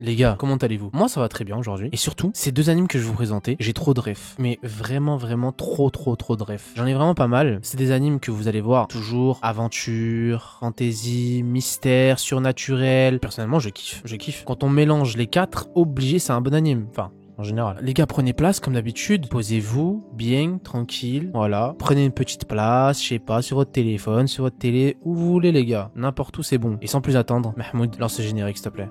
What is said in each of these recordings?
Les gars, comment allez-vous? Moi ça va très bien aujourd'hui. Et surtout, ces deux animes que je vais vous présenter, j'ai trop de refs. Mais vraiment trop de refs. J'en ai vraiment pas mal. C'est des animes que vous allez voir toujours aventure, fantasy, mystère, surnaturel. Personnellement, je kiffe. Quand on mélange les quatre, obligé, c'est un bon anime. Enfin, en général. Les gars, prenez place comme d'habitude. Posez-vous bien, tranquille. Voilà. Prenez une petite place, je sais pas, sur votre téléphone, sur votre télé, où vous voulez les gars. N'importe où c'est bon. Et sans plus attendre, Mahmoud, lance le générique s'il te plaît.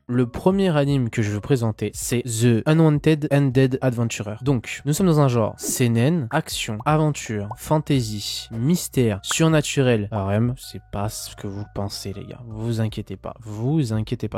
Le premier anime que je veux présenter, c'est The Unwanted Undead Adventurer. Donc, nous sommes dans un genre seinen, action, aventure, fantasy, mystère, surnaturel. Harem, c'est pas ce que vous pensez les gars. Vous inquiétez pas.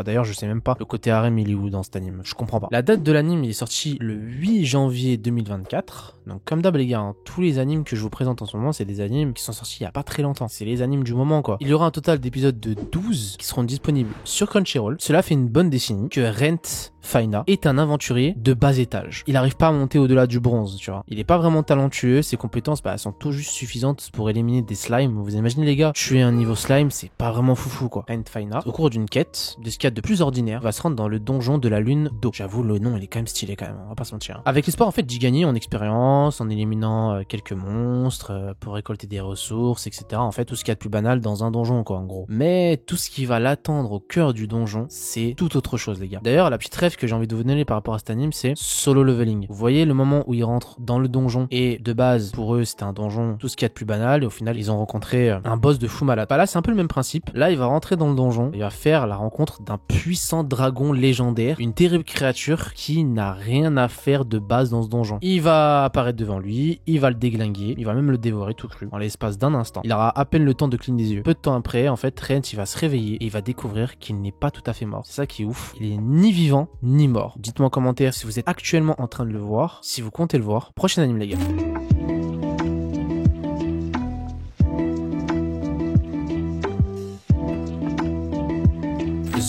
D'ailleurs, je sais même pas le côté harem il est où dans cet anime. Je comprends pas. La date de l'anime, il est sorti le 8 janvier 2024. Donc, comme d'hab les gars, hein, tous les animes que je vous présente en ce moment, c'est des animes qui sont sortis il y a pas très longtemps. C'est les animes du moment quoi. Il y aura un total d'épisodes de 12 qui seront disponibles sur Crunchyroll. Cela fait une bonne décennie que Rent Faina est un aventurier de bas étage. Il n'arrive pas à monter au-delà du bronze, tu vois. Il est pas vraiment talentueux, ses compétences elles sont tout juste suffisantes pour éliminer des slimes. Vous imaginez les gars, tuer un niveau slime, c'est pas vraiment foufou quoi. Rent Faina, au cours d'une quête, de ce qu'il y a de plus ordinaire, va se rendre dans le donjon de la lune d'eau. J'avoue, le nom il est quand même stylé quand même, on va pas se mentir. Avec l'espoir en fait d'y gagner en expérience, en éliminant quelques monstres, pour récolter des ressources, etc. En fait, tout ce qu'il y a de plus banal dans un donjon quoi en gros. Mais tout ce qui va l'attendre au cœur du donjon, c'est tout autre chose les gars. D'ailleurs, la petite rêve que j'ai envie de vous donner par rapport à cet anime, c'est solo leveling. Vous voyez le moment où ils rentrent dans le donjon et de base, pour eux, c'était un donjon, tout ce qu'il y a de plus banal et au final, ils ont rencontré un boss de fou malade. Bah là, c'est un peu le même principe. Là, il va rentrer dans le donjon, il va faire la rencontre d'un puissant dragon légendaire, une terrible créature qui n'a rien à faire de base dans ce donjon. Il va apparaître devant lui, il va le déglinguer, il va même le dévorer tout cru en l'espace d'un instant. Il aura à peine le temps de cligner des yeux. Peu de temps après, en fait, Rent, il va se réveiller et il va découvrir qu'il n'est pas tout à fait mort. C'est ça qui est ouf. Il est ni vivant, ni mort. Dites-moi en commentaire si vous êtes actuellement en train de le voir, si vous comptez le voir. Prochain anime les gars.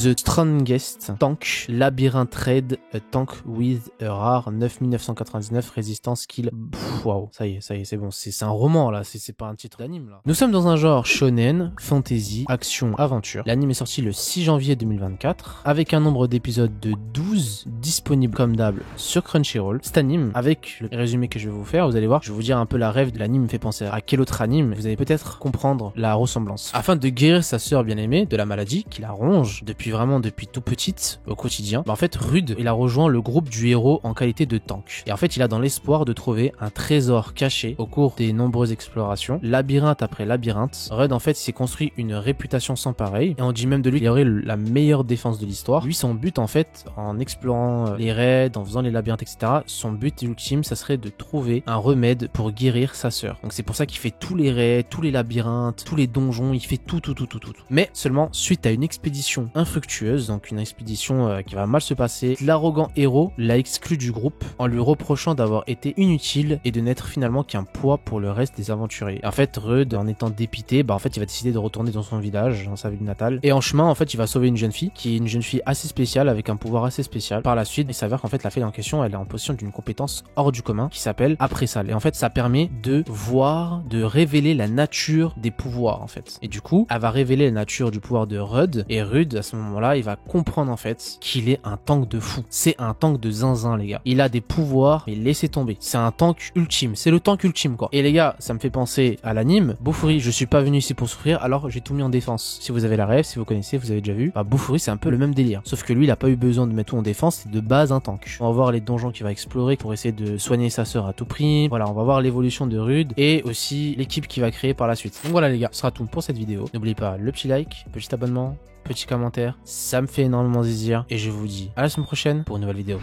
The Strongest Tank Labyrinth Raid a Tank with a Rare 9999 Résistance Skill. Waouh, ça y est, c'est bon. C'est un roman là, c'est pas un titre d'anime là. Nous sommes dans un genre shonen, fantasy, action, aventure. L'anime est sorti le 6 janvier 2024 avec un nombre d'épisodes de 12 disponibles comme d'hab sur Crunchyroll. Cet anime, avec le résumé que je vais vous faire, vous allez voir, je vais vous dire un peu la rêve de l'anime me fait penser à quel autre anime. Vous allez peut-être comprendre la ressemblance. Afin de guérir sa sœur bien-aimée de la maladie qui la ronge depuis tout petite au quotidien, en fait Rude il a rejoint le groupe du héros en qualité de tank et en fait il a dans l'espoir de trouver un trésor caché au cours des nombreuses explorations, labyrinthe après labyrinthe. Rude en fait s'est construit une réputation sans pareil et on dit même de lui qu'il aurait la meilleure défense de l'histoire. Lui son but en fait en explorant les raids, en faisant les labyrinthes etc, son but ultime ça serait de trouver un remède pour guérir sa sœur. Donc c'est pour ça qu'il fait tous les raids, tous les labyrinthes, tous les donjons, il fait tout. Mais seulement suite à une expédition infructueuse, donc une expédition qui va mal se passer, l'arrogant héros l'a exclu du groupe en lui reprochant d'avoir été inutile et de n'être finalement qu'un poids pour le reste des aventuriers. En fait, Rude, en étant dépité, en fait, il va décider de retourner dans son village, dans sa ville natale, et en chemin, en fait, il va sauver une jeune fille, qui est une jeune fille assez spéciale, avec un pouvoir assez spécial. Par la suite, il s'avère qu'en fait, la fille en question, elle est en possession d'une compétence hors du commun, qui s'appelle Après-Sal. Et en fait, ça permet de voir, de révéler la nature des pouvoirs, en fait. Et du coup, elle va révéler la nature du pouvoir de Rude, et Rude, à ce moment-là, il va comprendre en fait qu'il est un tank de fou. C'est un tank de zinzin les gars. Il a des pouvoirs, mais laissez tomber. C'est un tank ultime. C'est le tank ultime quoi. Et les gars, ça me fait penser à l'anime. Bofuri, je suis pas venu ici pour souffrir, alors j'ai tout mis en défense. Si vous avez la rêve, si vous connaissez, vous avez déjà vu. Bofuri c'est un peu le même délire. Sauf que lui, il a pas eu besoin de mettre tout en défense, c'est de base un tank. On va voir les donjons qu'il va explorer pour essayer de soigner sa sœur à tout prix. Voilà, on va voir l'évolution de Rude et aussi l'équipe qu'il va créer par la suite. Donc voilà les gars, ce sera tout pour cette vidéo. N'oubliez pas le petit like, petit abonnement, petit commentaire, ça me fait énormément plaisir et je vous dis à la semaine prochaine pour une nouvelle vidéo.